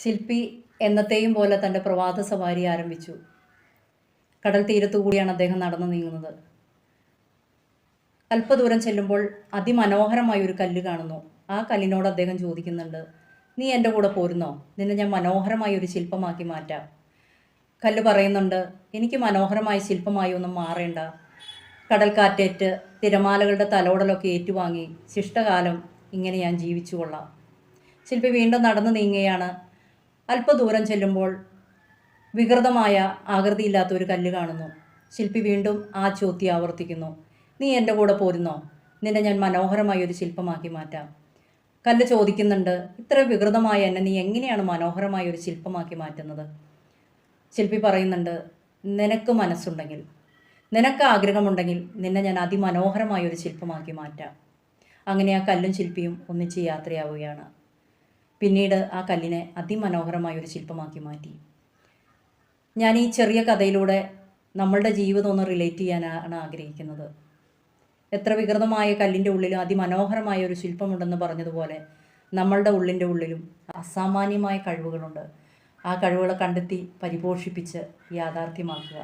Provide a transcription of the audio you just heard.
ശില്പി എന്നത്തെയും പോലെ തൻ്റെ പ്രഭാത സവാരി ആരംഭിച്ചു. കടൽ തീരത്തുകൂടിയാണ് അദ്ദേഹം നടന്നു നീങ്ങുന്നത്. അല്പദൂരം ചെല്ലുമ്പോൾ അതിമനോഹരമായ ഒരു കല്ല് കാണുന്നു. ആ കല്ലിനോട് അദ്ദേഹം ചോദിക്കുന്നുണ്ട്, നീ എൻ്റെ കൂടെ പോരുന്നോ? നിന്നെ ഞാൻ മനോഹരമായ ഒരു ശില്പമാക്കി മാറ്റാം. കല്ല് പറയുന്നുണ്ട്, എനിക്ക് മനോഹരമായ ശില്പമായി ഒന്നും മാറേണ്ട. കടൽക്കാറ്റേറ്റ് തിരമാലകളുടെ തലോടലൊക്കെ ഏറ്റുവാങ്ങി ശിഷ്ടകാലം ഇങ്ങനെ ഞാൻ ജീവിച്ചു കൊള്ളാം. ശില്പി വീണ്ടും നടന്നു നീങ്ങുകയാണ്. അല്പദൂരം ചെല്ലുമ്പോൾ വികൃതമായ ആകൃതിയില്ലാത്ത ഒരു കല്ല് കാണുന്നു. ശില്പി വീണ്ടും ആ ചോദ്യം ആവർത്തിക്കുന്നു, നീ എൻ്റെ കൂടെ പോരുന്നോ? നിന്നെ ഞാൻ മനോഹരമായ ഒരു ശില്പമാക്കി മാറ്റാം. കല്ല് ചോദിക്കുന്നുണ്ട്, ഇത്ര വികൃതമായ എന്നെ നീ എങ്ങനെയാണ് മനോഹരമായ ഒരു ശില്പമാക്കി മാറ്റുന്നത്? ശില്പി പറയുന്നുണ്ട്, നിനക്ക് മനസ്സുണ്ടെങ്കിൽ, നിനക്ക് ആഗ്രഹമുണ്ടെങ്കിൽ നിന്നെ ഞാൻ അതിമനോഹരമായ ഒരു ശില്പമാക്കി മാറ്റാം. അങ്ങനെ ആ കല്ലും ശില്പിയും ഒന്നിച്ച് യാത്രയാവുകയാണ്. പിന്നീട് ആ കല്ലിനെ അതിമനോഹരമായ ഒരു ശില്പമാക്കി മാറ്റി. ഞാൻ ഈ ചെറിയ കഥയിലൂടെ നമ്മളുടെ ജീവിതം ഒന്ന് റിലേറ്റ് ചെയ്യാനാണ് ആഗ്രഹിക്കുന്നത്. എത്ര വികൃതമായ കല്ലിൻ്റെ ഉള്ളിലും അതിമനോഹരമായ ഒരു ശില്പമുണ്ടെന്ന് പറഞ്ഞതുപോലെ നമ്മളുടെ ഉള്ളിൻ്റെ ഉള്ളിലും അസാമാന്യമായ കഴിവുകളുണ്ട്. ആ കഴിവുകളെ കണ്ടെത്തി പരിപോഷിപ്പിച്ച് യാഥാർത്ഥ്യമാക്കുക.